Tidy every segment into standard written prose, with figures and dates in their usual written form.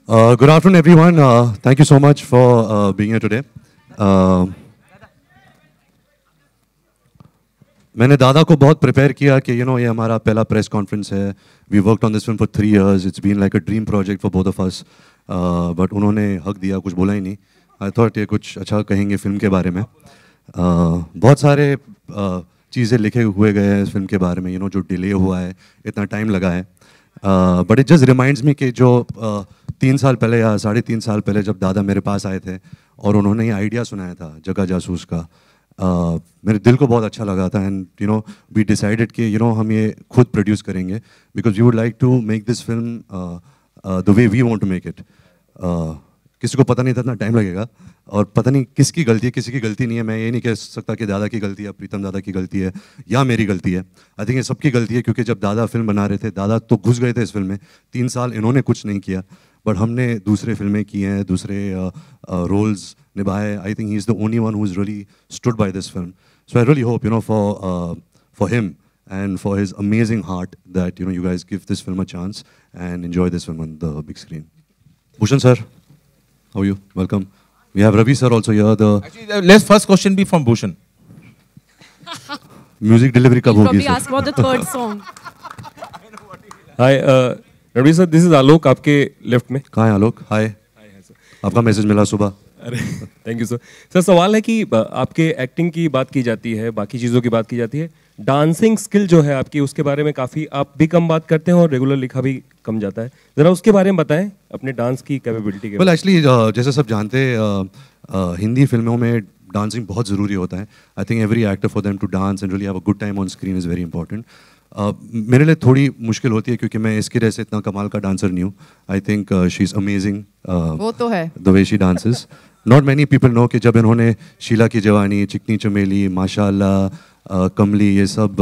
Good afternoon, everyone. Thank you so much for being here today. Uh, मैंने दादा को बहुत प्रिपेयर किया कि ये हमारा पहला प्रेस कॉन्फ्रेंस है. We worked on this film for 3 years. It's been like a dream project for both of us. But उन्होंने हक दिया, कुछ बोला ही नहीं. आई थॉट ये कुछ अच्छा कहेंगे फिल्म के बारे में. बहुत सारे चीज़ें लिखे हुए गए हैं इस फिल्म के बारे में, जो डिले हुआ है, इतना टाइम लगा है. But it just reminds me कि जो 3 साल पहले या 3.5 साल पहले जब दादा मेरे पास आए थे और उन्होंने ये आइडिया सुनाया था जगह जासूस का, मेरे दिल को बहुत अच्छा लगा था. एंड वी डिसाइडेड कि हम ये खुद प्रोड्यूस करेंगे because we would like to make this film the way we want to make it. किसी को पता नहीं था इतना टाइम लगेगा और पता नहीं किसकी गलती है, किसी की गलती नहीं है. मैं ये नहीं कह सकता कि दादा की गलती है, प्रीतम दादा की गलती है या मेरी गलती है. आई थिंक ये सबकी गलती है क्योंकि जब दादा फिल्म बना रहे थे, दादा तो घुस गए थे इस फिल्म में. 3 साल इन्होंने कुछ नहीं किया, बट हमने दूसरे फिल्में की हैं, दूसरे रोल्स निभाए. I think he is the only one who is really stood by this film. So I really hope for him and for his amazing heart that you guys give this film a chance and enjoy this film on the big screen. Bhushan sir, how are you? Welcome. We have Ravi sir also here. Actually, let's first question be from Bhushan. Music delivery कब होगी? Probably ask about the third song. Hi, Ravi sir, this is Alok आपके left में. कहाँ है आलोक? हाय. आपका message मिला सुबह. अरे थैंक यू सर. सर सवाल है कि आपके एक्टिंग की बात की जाती है, बाकी चीज़ों की बात की जाती है, डांसिंग स्किल जो है आपकी, उसके बारे में काफ़ी आप भी कम बात करते हैं और रेगुलर लिखा भी कम जाता है. ज़रा उसके बारे में बताएं, अपने डांस की कैपेबिलिटी के. वेल एक्चुअली जैसे सब जानते हैं, हिंदी फिल्मों में डांसिंग बहुत ज़रूरी होता है. I think every actor for them to dance and really have a good time on screen is very important. मेरे लिए थोड़ी मुश्किल होती है क्योंकि मैं इसकी वजह से इतना कमाल का डांसर नहीं हूँ. I think she is amazing वो तो है. The way she dances. Not many people know कि जब इन्होंने शीला की जवानी, चिकनी चमेली, माशाअल्लाह, कमली, ये सब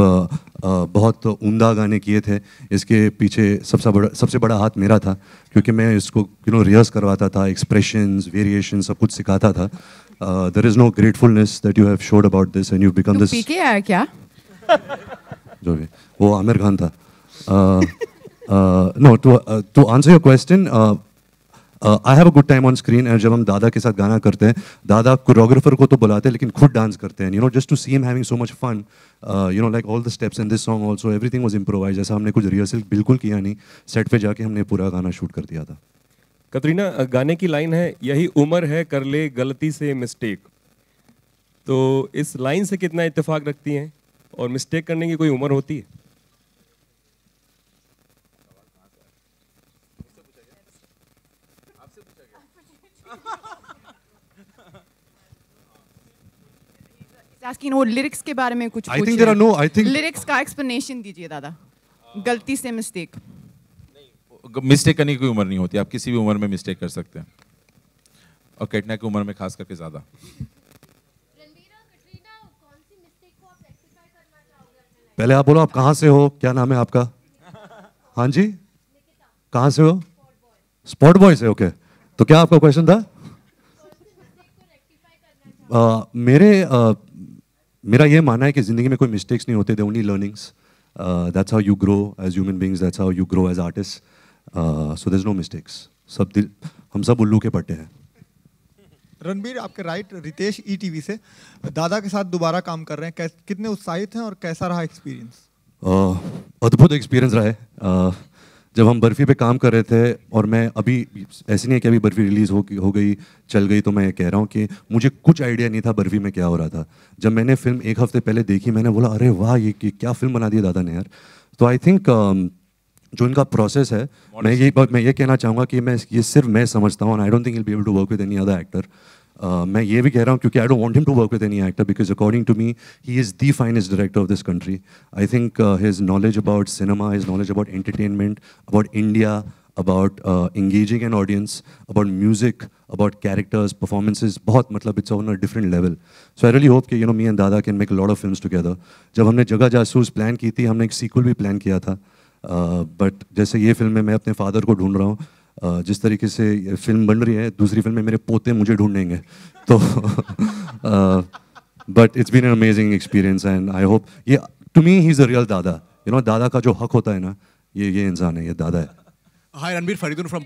बहुत उम्दा गाने किए थे, इसके पीछे सबसे बड़ा हाथ मेरा था क्योंकि मैं इसको रिहर्स करवाता था, एक्सप्रेशंस, वेरिएशन सब कुछ सिखाता था. There is no gratefulness that you have showed about this and you become this. PK आया क्या? जो भी वो आमिर खान था. No, to answer your question, I have a good time on screen. And जब हम दादा के साथ गाना करते हैं, दादा कोरियोग्राफर को तो बुलाते हैं लेकिन खुद डांस करते हैं. Just to see him having so much fun, like all the steps in this song also, everything was improvise. ऐसा हमने कुछ रिहर्सल बिल्कुल किया नहीं, सेट पे जाके हमने पूरा गाना शूट कर दिया था. कतरीना, गाने की लाइन है, यही उम्र है कर ले गलती से मिस्टेक. तो इस लाइन से कितना इत्तेफाक रखती हैं और मिस्टेक करने की कोई उम्र होती है? Asking वो लिरिक्स के बारे में कुछ I think there are no, I think lyrics का एक्सप्लेनेशन दीजिए दादा. गलती से मिस्टेक. मिस्टेक करने की कोई उम्र नहीं होती, आप किसी भी उम्र में मिस्टेक कर सकते हैं, और कैटना की उम्र में खास करके ज़्यादा. पहले आप बोलो, आप कहाँ से हो, क्या नाम है आपका? हाँ जी, कहाँ से हो? स्पॉट बॉय से. ओके, तो क्या आपका क्वेश्चन था? मेरा ये मानना है कि ज़िंदगी में कोई मिस्टेक्स नहीं होते, they only learnings. That's how you grow as human beings, that's how you grow as artist. So there is no mistakes. हम सब उल्लू के पट्टे हैं. रणबीर, आपके राइट रितेश ईटीवी से, दादा के साथ दोबारा काम कर रहे हैं, कितने उत्साहित हैं और कैसा रहा एक्सपीरियंस? अद्भुत एक्सपीरियंस रहा है. जब हम बर्फ़ी पे काम कर रहे थे, और मैं अभी ऐसे नहीं है कि अभी बर्फ़ी रिलीज़ हो गई, चल गई, तो मैं कह रहा हूँ कि मुझे कुछ आइडिया नहीं था बर्फ़ी में क्या हो रहा था. जब मैंने फिल्म 1 हफ्ते पहले देखी, मैंने बोला अरे वाह, ये क्या फिल्म बना दी है दादा ने यार. तो आई थिंक जो इनका प्रोसेस है, मैं ये कहना चाहूँगा कि ये सिर्फ मैं समझता हूँ. I don't think he will be able to work with any other actor. मैं ये भी कह रहा हूँ क्योंकि I don't want him to work with any actor because according to me he is the finest director of this country. I think his knowledge about cinema, his knowledge about entertainment, about India, about engaging an audience, about music, about characters, performances, बहुत मतलब it's on a different level. So I really hope कि me and Dada can make a lot of films together. जब हमने जगह जासूस plan की थी, हमने एक सीक्वल भी प्लान किया था. बट जैसे ये फिल्म में मैं अपने फादर को ढूंढ रहा हूँ, जिस तरीके से फिल्म बन रही है, दूसरी फिल्म में मेरे पोते मुझे ढूंढेंगे. तो but it's been an amazing experience and I hope ये, to me he is a real dada. दादा का जो हक होता है ना, ये इंसान है, ये दादा है. Hi, Ranbir Faridun from.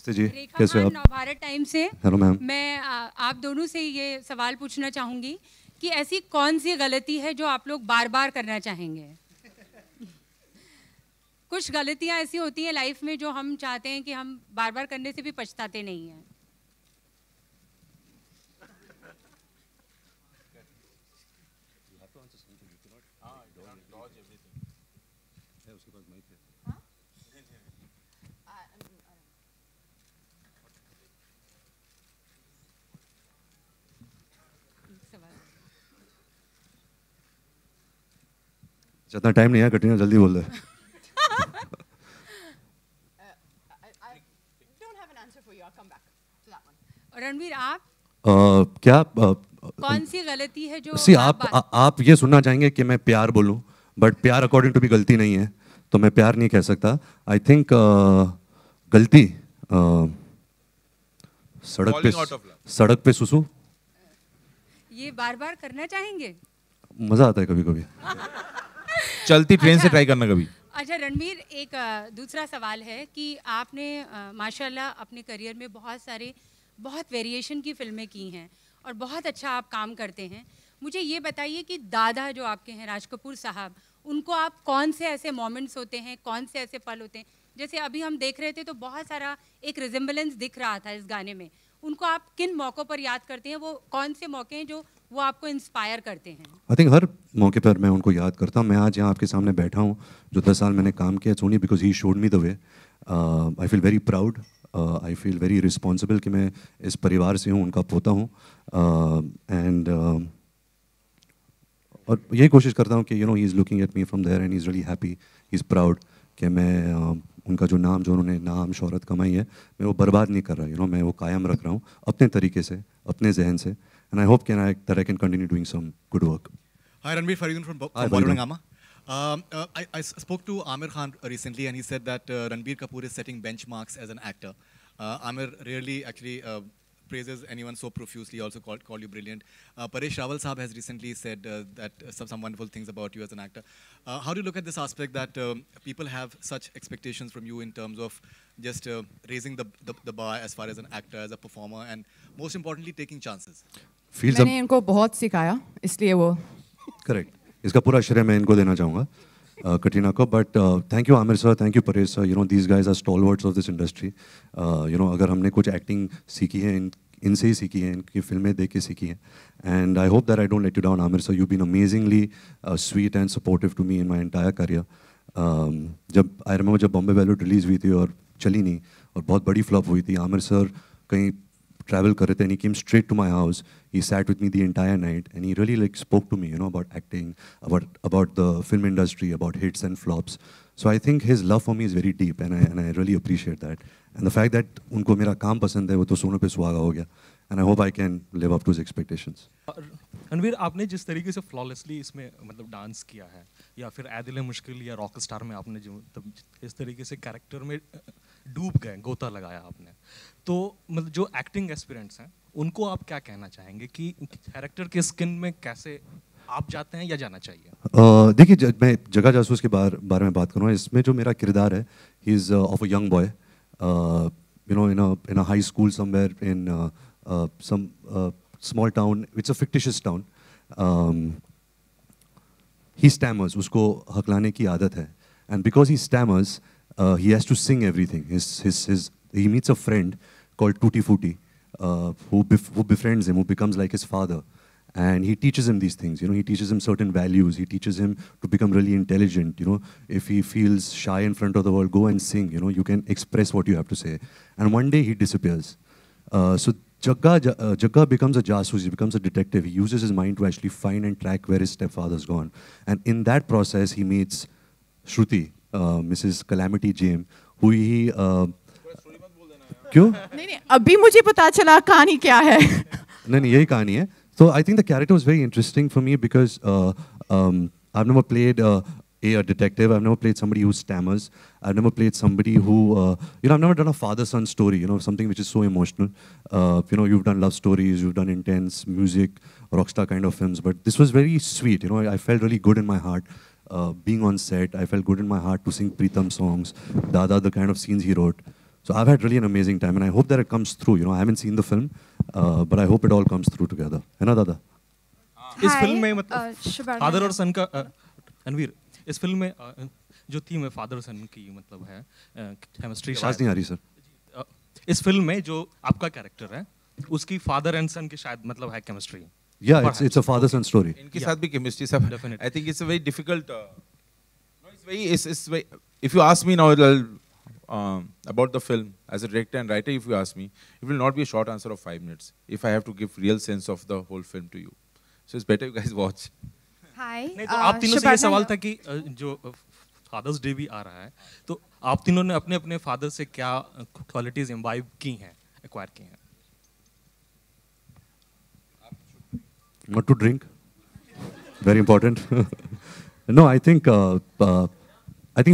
नमस्ते जी, रेखा कैसे खान, आप? नवभारत टाइम से। Hello ma'am. मैं आप दोनों से ये सवाल पूछना चाहूँगी कि ऐसी कौन सी गलती है जो आप लोग बार बार करना चाहेंगे? कुछ गलतियाँ ऐसी होती हैं लाइफ में जो हम चाहते हैं कि हम बार बार करने से भी पछताते नहीं हैं। जितना टाइम नहीं है कटरीना जल्दी बोल दे। I don't have an answer for you. I'll come back to that one. और रणवीर, आप क्या कौन सी गलती है जो सी आप आप ये सुनना चाहेंगे कि मैं प्यार बोलूं, बट प्यार अकॉर्डिंग टू भी गलती नहीं है, तो मैं प्यार नहीं कह सकता। आई थिंक गलती Falling out of love. सड़क पे सुसु ये बार बार करना चाहेंगे? मजा आता है कभी कभी। चलती ट्रेन से अच्छा। ट्राई करना कभी। अच्छा रणवीर, एक दूसरा सवाल है कि आपने माशाल्लाह अपने करियर में बहुत वेरिएशन की फिल्में की हैं और बहुत अच्छा आप काम करते हैं। मुझे ये बताइए कि दादा जो आपके हैं, राज कपूर साहब, उनको आप कौन से ऐसे मोमेंट्स होते हैं, कौन से ऐसे पल होते हैं, जैसे अभी हम देख रहे थे तो बहुत सारा एक रिजेम्बलेंस दिख रहा था इस गाने में, उनको आप किन मौक़ों पर याद करते हैं? वो कौन से मौके हैं जो वो आपको इंस्पायर करते हैं? आई थिंक हर मौके पर मैं उनको याद करता हूँ। मैं आज यहाँ आपके सामने बैठा हूँ, जो 10 साल मैंने काम किया, it's only because he showed me the way. I feel very proud, I feel very responsible कि मैं इस परिवार से हूँ, उनका पोता हूँ। एंड और यही कोशिश करता हूँ कि you know he is looking at me from there and he is really happy, he is proud कि मैं उनका जो उन्होंने नाम शोहरत कमाई है, मैं वो बर्बाद नहीं कर रहा, यू नो मैं वो कायम रख रहा हूँ अपने तरीके से, अपने जहन से। And I hope that I can continue doing some good work. Hi, Ranveer Faridun from Hi, Bollywood Faridun. Hungama. I spoke to Amir Khan recently, and he said that Ranbir Kapoor is setting benchmarks as an actor. Amir rarely actually praises anyone so profusely, also called you brilliant. Paresh Rawal Saab has recently said that some wonderful things about you as an actor. How do you look at this aspect that people have such expectations from you in terms of just raising the bar as far as an actor, as a performer, and most importantly, taking chances? Feels मैंने इनको बहुत सिखाया, इसलिए वो correct, इसका पूरा श्रेय मैं इनको देना चाहूँगा, कटरीना को। But thank you Aamir sir, thank you Paresh sir, you know these guys are stalwarts of this industry. You know अगर हमने कुछ एक्टिंग सीखी है इनसे ही सीखी है, इनकी फिल्में देख के सीखी हैं। And I hope that I don't let you down Aamir sir, you been amazingly sweet and supportive to me in my entire career. जब बॉम्बे वेलोड रिलीज़ हुई थी और चली नहीं और बहुत बड़ी फ्लॉप हुई थी, आमिर सर कहीं travel कर रहे थे and he came straight to my house. He sat with me the entire night and he really like spoke to me, you know, about acting, about the film industry, about hits and flops. So I think his love for me is very deep and I really appreciate that. And the fact that उनको मेरा काम पसंद है, वो तो सोने पे सुहागा हो गया. And I hope I can live up to his expectations. Ranveer, आपने जिस तरीके से फ्लॉलेसली इसमें मतलब डांस किया है, या फिर ए दिल है मुश्किल या रॉक स्टार में आपने जो इस तरीके से कैरेक्टर में डूब गए, गोता लगाया आपने, तो मतलब जो एक्टिंग एस्पिरेंट्स हैं उनको आप क्या कहना चाहेंगे कि कैरेक्टर के स्किन में कैसे आप जाते हैं या जाना चाहिए? देखिए, मैं जगह जासूस के बारे में बात करूँगा। इसमें जो मेरा किरदार है, he is of a young boy, you know in a high school somewhere in some small town. It's a fictitious town. He stammers. उसको हकलाने की आदत है. And because he stammers, he has to sing everything. He meets a friend called Tutti Frutti, who befriends him, who becomes like his father. And he teaches him these things, you know, he teaches him certain values, he teaches him to become really intelligent, you know, if he feels shy in front of the world, go and sing, you know, you can express what you have to say. And one day he disappears. So Jagga becomes a jasoos, he becomes a detective. He uses his mind to actually find and track where his stepfather's gone. And in that process, he meets Shruti, Mrs. Calamity Jane, who he... क्यों? नहीं, अभी मुझे पता चला कहानी क्या है। नहीं, यही कहानी है. So I think the character was very interesting for me because I've never played a detective. I've never played somebody who stammers. I've never played somebody who, you know, I've never done a father-son story, you know, something which is so emotional. You know, you've done love stories, you've done intense music, rockstar kind of films, but this was very sweet. You know, I felt really good in my heart being on set. I felt good in my heart to sing Pritam songs, Dada, the kind of scenes he wrote. So I've had really an amazing time, and I hope that it comes through. You know, I haven't seen the film, but I hope it all comes through together. है ना दादा? इस film में मतलब father और सन का रणवीर, इस film में जो थीम है फादर सन की मतलब है केमिस्ट्री, आवाज नहीं आ रही सर। इस फिल्म में जो आपका कैरेक्टर है उसकी फादर एंड सन की शायद मतलब है chemistry. Yeah, it's a father-son story. इनके साथ भी केमिस्ट्री सब I think it's a very difficult no, it's very if you ask me now about the film as a director and writer, if you ask me, it will not be a short answer of 5 minutes if I have to give real sense of the whole film to you. So it's better you guys watch. Hi. नहीं तो आप तीनों से ये सवाल था कि जो फादर्स डे भी आ रहा है तो आप तीनों ने अपने अपने फादर से क्या क्वालिटीज इम्बाइब की हैं, एक्वायर की हैं? Not to drink. Very important. No, I think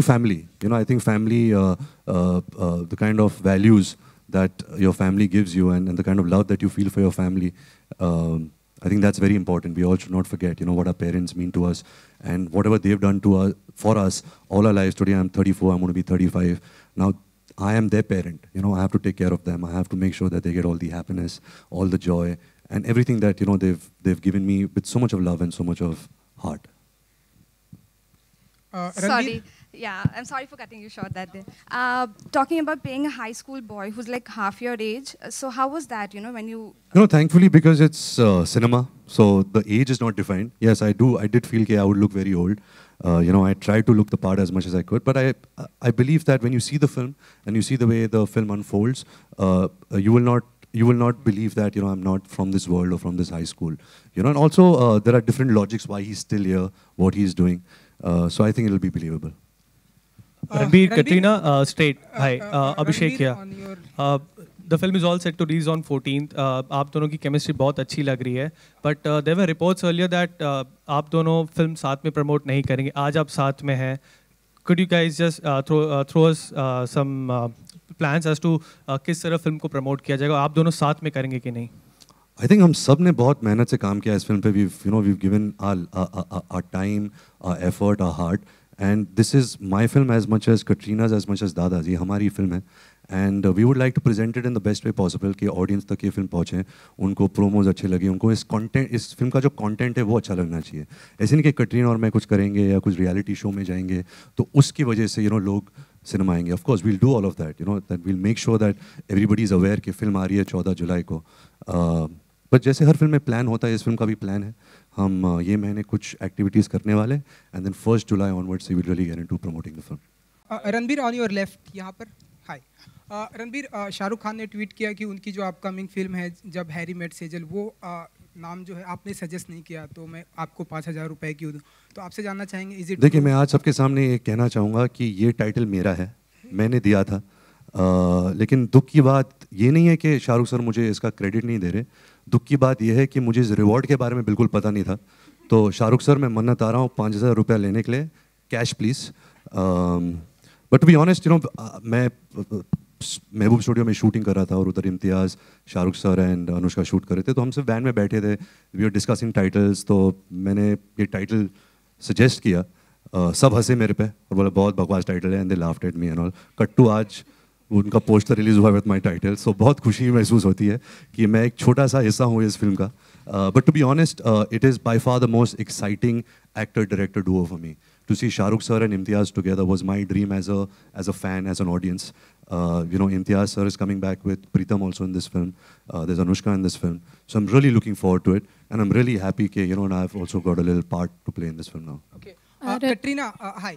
family. You know, I think family, the kind of values that your family gives you, and the kind of love that you feel for your family. I think that's very important. We all should not forget, you know, what our parents mean to us, and whatever they've done to us, for us, all our lives. Today I'm 34. I'm going to be 35. Now, I am their parent. You know, I have to take care of them. I have to make sure that they get all the happiness, all the joy, and everything that, you know, they've given me with so much of love and so much of heart. Sorry. Yeah, I'm sorry for cutting you short that day. Talking about being a high school boy who's like half your age, so how was that, you know, when you... You know, thankfully, because it's cinema, so the age is not defined. Yes, I did feel that I would look very old. You know, I tried to look the part as much as I could, but I believe that when you see the film and you see the way the film unfolds, you will not believe that, you know, I'm not from this world or from this high school. You know, and also there are different logics why he's still here, what he's doing. So I think it'll be believable. Ranbir, Katrina, straight. Hi, Abhishek here. The film is all set to release on 14th. आप दोनों की chemistry बहुत अच्छी लग रही है. But there were reports earlier that आप दोनों film साथ में promote नहीं करेंगे. आज आप साथ में हैं. Could you guys just throw us some plans as to किस तरह film को promote किया जाएगा? आप दोनों साथ में करेंगे कि नहीं? I think हम सब ने बहुत मेहनत से काम किया इस फिल्म पे. We've given our time, our effort, our heart. And this is my film as much as Katrina's, as much as Dada's. ये हमारी film है. And we would like to present it in the best way possible कि audience तक ये film पहुँचे, उनको promos अच्छे लगे, उनको इस film का जो content है वो अच्छा लगना चाहिए. ऐसे नहीं कि कटरीना और मैं कुछ करेंगे या कुछ reality show में जाएंगे तो उसकी वजह से लोग सिनेमा आएंगे. Of course we'll do all of that, that we'll make sure that everybody is aware कि film आ रही है 14 जुलाई को. But जैसे हर फिल्म में प्लान होता है, इस फिल्म का भी प्लान है. हम ये महीने कुछ एक्टिविटीज करने वाले and then 1st July onwards we will really get into promoting the film. Ranbir on your left यहाँ पर. Hi. रणबीर, शाहरुख खान ने ट्वीट किया कि उनकी जो अपकमिंग फिल्म है जब हैरी मेट सेजल, वो नाम जो है आपने सजेस्ट नहीं किया तो मैं आपको 5,000 रुपए क्यों दूं. तो आपसे जानना चाहेंगे इज इट. देखिए, मैं आज सबके सामने ये कहना चाहूँगा कि ये टाइटल मेरा है, मैंने दिया था. लेकिन दुख की बात ये नहीं है कि शाहरुख सर मुझे इसका क्रेडिट नहीं दे रहे. दुख की बात यह है कि मुझे इस रिवॉर्ड के बारे में बिल्कुल पता नहीं था. तो शाहरुख सर, मैं मन्नत आ रहा हूँ 5,000 रुपया लेने के लिए, cash please. But to be honest, मैं महबूब स्टूडियो में शूटिंग कर रहा था और उधर Imtiaz, Shahrukh sir and Anushka shoot कर रहे थे. तो हम सब वैन में बैठे थे, वी आर डिस्कसिंग टाइटल्स. तो मैंने ये टाइटल सजेस्ट किया, सब हंसे मेरे पे और बोला बहुत बकवास टाइटल है, and they laughed at me and all. Cut to आज उनका पोस्टर रिलीज हुआ विद माई टाइटल. सो बहुत खुशी महसूस होती है कि मैं एक छोटा सा हिस्सा हूँ इस फिल्म का. But to be honest, it is by far the most exciting actor director duo for me. To see Shahrukh sir and Imtiaz together was my dream as a fan, as an audience. Imtiaz sir is coming back with Pritam also in this film. There's Anushka in this film. So I'm really looking forward to it, and I'm really happy that and I've also got a little part to play in this film now. Okay. Katrina, hi.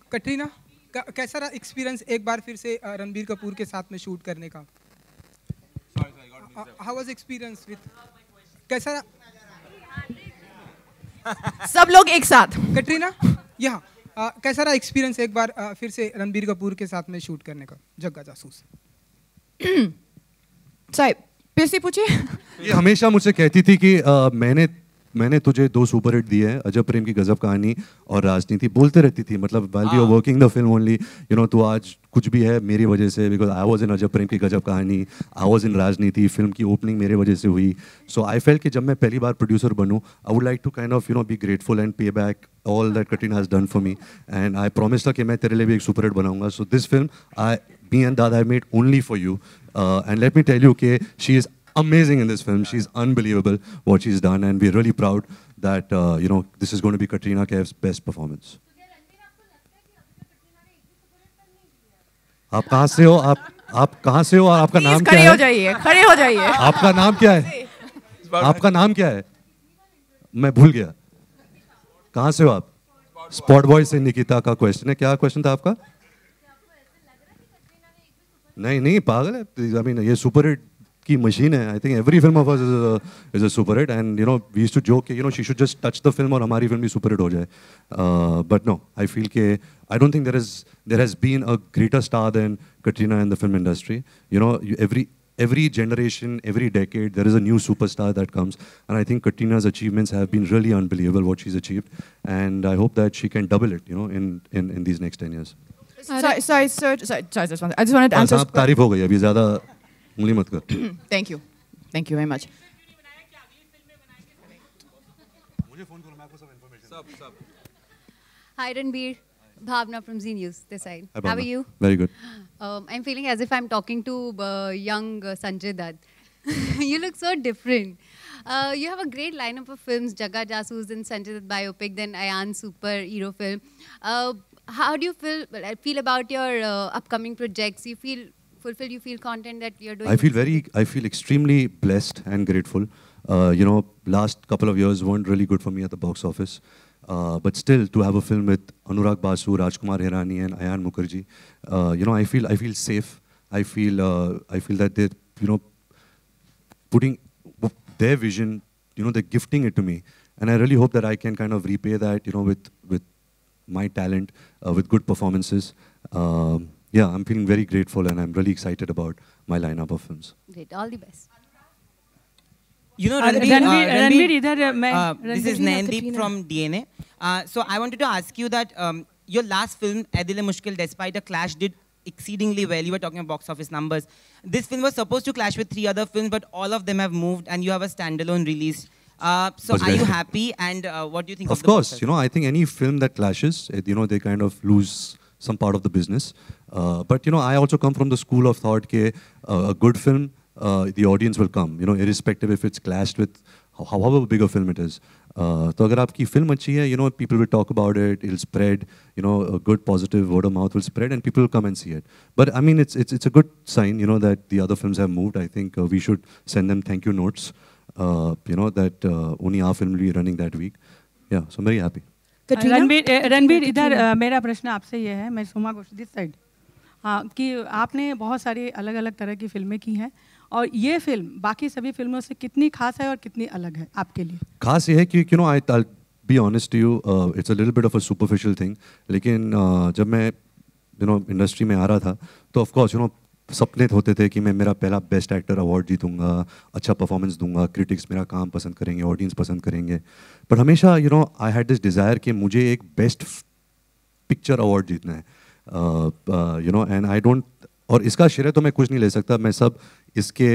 Katrina, कैसा रहा experience एक बार फिर से रणबीर कपूर के साथ में shoot करने का? How was experience with? कैसा? सब लोग एक साथ. कटरीना, यहाँ कैसा रहा एक्सपीरियंस एक बार फिर से रणबीर कपूर के साथ में शूट करने का, जग्गा जासूस? साहिब फिर से पूछिए. ये हमेशा मुझसे कहती थी कि मैंने मैंने तुझे 2 सुपर हिट दिए हैं, अजब प्रेम की गजब कहानी और राजनीति, बोलते रहती थी मतलब while we were working the film only, you know, तू आज कुछ भी है मेरी वजह से, because I was in अजब प्रेम की गजब कहानी, I was in राजनीति, फिल्म की ओपनिंग मेरे वजह से हुई. So I felt कि जब मैं पहली बार producer बनूं, I would like to kind of, you know, be grateful and pay back all that Katrina has done for me, and I promised her कि मैं तेरे लिए भी एक सुपर हिट बनाऊंगा. So this film, me and Dada have made only for you, and let me tell you कि she is amazing in this film. She's unbelievable what she's done, and we're really proud that you know, this is going to be Katrina Kaif's best performance. आप कहाँ से हो? आप कहाँ से हो और आपका नाम क्या है? खड़े हो जाइए, खड़े हो जाइए. आपका नाम क्या है? आपका नाम क्या है? मैं भूल गया. कहाँ से हो आप? स्पॉट बॉय से निकिता का क्वेश्चन है. क्या क्वेश्चन था आपका? नहीं पागल है. I mean, ये सुपर हिट की मशीन है. I think every film of us is a super hit, and you know, we used to joke कि you know, she should just touch the film और हमारी film भी super hit हो जाए. But no, I feel कि I don't think there has been a greater star than Katrina in the film industry. You know, every generation, every decade, there is a new superstar that comes, and I think Katrina's achievements have been really unbelievable what she's achieved, and I hope that she can double it, you know, in these next 10 years. Sorry, sir. Sorry, I just wanted to answer. तारीफ हो गई अभी ज़्यादा उंगली मत कर. Thank you very much. Hi Ranbir, Bhavna from Z News this side. Hi, How are Bhavna. you? Very good. I'm feeling as if I'm talking to young Sanjay Dutt. You look so different. You have a great lineup of films: Jaga Jasoos, then Sanjay Dutt biopic, then Ayan superhero film. How do you feel about your upcoming projects? You feel fulfilled? You feel content that you're doing? I feel extremely blessed and grateful. You know, last couple of years weren't really good for me at the box office. But still, to have a film with Anurag Basu, Rajkumar Hirani, and Ayan Mukherjee, you know, I feel safe. I feel that they're, you know, putting their vision, you know, they're gifting it to me, and I really hope that I can kind of repay that, you know, with my talent, with good performances. Yeah, I'm feeling very grateful, and I'm really excited about my lineup of films. Great, all the best. You know, this is Nayandeep from DNA. So I wanted to ask you that your last film, Aadil-e-Mushkil, despite a clash, did exceedingly well. You were talking about box office numbers. This film was supposed to clash with 3 other films, but all of them have moved, and you have a standalone release. So are you happy, and what do you think of the box office? You know, I think any film that clashes, you know, they kind of lose some part of the business. But, you know, I also come from the school of thought that a good film, the audience will come, you know, irrespective if it's clashed with however big a film it is. So if your film is good, you know, people will talk about it, it'll spread, you know, a good positive word of mouth will spread and people will come and see it. But I mean, it's a good sign, you know, that the other films have moved. I think we should send them thank you notes, you know, that only our film will be running that week. Yeah, so I'm very happy. Ranbir इधर मेरा प्रश्न आपसे ये है, मैं सुमा Ghosh this side, हाँ, कि आपने बहुत सारी अलग अलग तरह की फिल्में की हैं और ये फिल्म बाकी सभी फिल्मों से कितनी खास है और कितनी अलग है आपके लिए? खास ये है कि you know, I'll be honest to you, it's a little bit of a superficial thing, लेकिन जब मैं you know इंडस्ट्री में आ रहा था तो of course you know सपने होते थे कि मैं मेरा पहला बेस्ट एक्टर अवार्ड जीतूंगा, अच्छा परफॉर्मेंस दूंगा, क्रिटिक्स मेरा काम पसंद करेंगे, ऑडियंस पसंद करेंगे. पर हमेशा you know I had this desire कि मुझे एक बेस्ट पिक्चर अवार्ड जीतना है, you know, and I don't, और इसका श्रेय तो मैं कुछ नहीं ले सकता, मैं सब इसके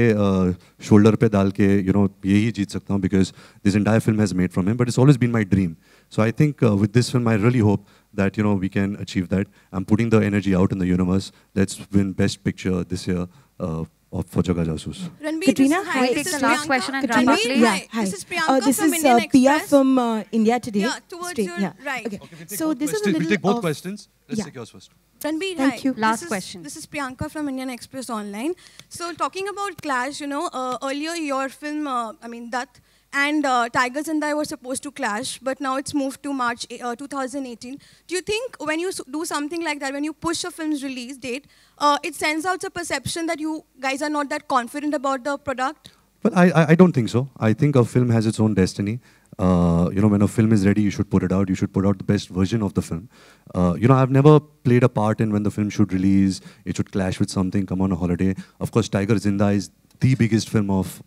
शोल्डर पे डाल के यू नो यही जीत सकता हूँ, because this entire film has made from him, but it's always been my dream. So I think with this film, I really hope that you know we can achieve that. I'm putting the energy out in the universe. Let's win Best Picture this year for Jaga Jasoos. Katrina, hi. Take the last question and wrap up, please. Yeah, hi. This is Priyanka this from is Indian Pia Express. from India Today. Yeah, towards your right. Okay. So this is a little we'll take both questions. Let's take yours first. Ranbir, Thank you. Last question. This is Priyanka from Indian Express Online. So talking about clash, you know, earlier your film, I mean Dutt and Tiger Zinda were supposed to clash, but now it's moved to March 2018. Do you think when you do something like that, when you push a film's release date, it sends out a perception that you guys are not that confident about the product? Well, I don't think so. I think a film has its own destiny. You know, when a film is ready, you should put it out. You should put out the best version of the film. You know, I've never played a part in when the film should release, it should clash with something, come on a holiday. Of course, Tiger Zinda is the biggest film of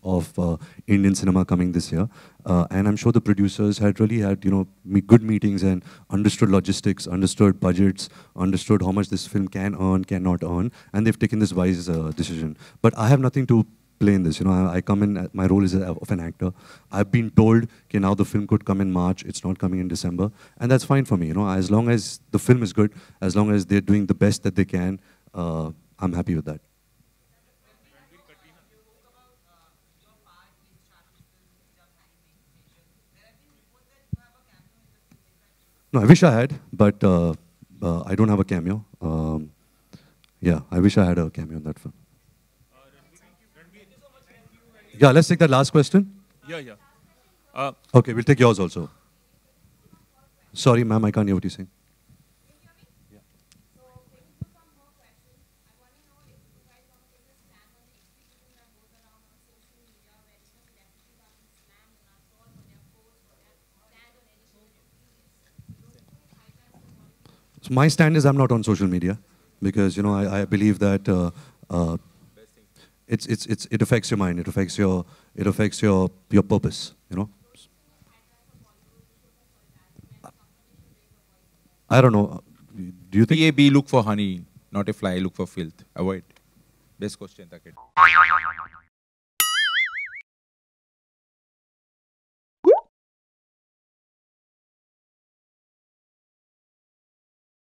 Indian cinema coming this year. And I'm sure the producers had really had, good meetings and understood logistics, understood budgets, understood how much this film can earn, cannot earn, and they've taken this wise decision. But I have nothing to play in this. I come in, my role is of an actor. I've been told, okay, now the film could come in March, it's not coming in December, and that's fine for me. As long as the film is good, as long as they're doing the best that they can, I'm happy with that. No, I wish I had, but I don't have a cameo. Yeah, I wish I had a cameo in that film. Yeah, let's take that last question. Yeah. Okay, we'll take yours also. Sorry, ma'am, I can't hear what you're saying. So my stand is I'm not on social media because I believe that it affects your mind, it affects your purpose. I don't know. Do you think A, B, look for honey, not a fly, lock for filth. Avoid. Best question.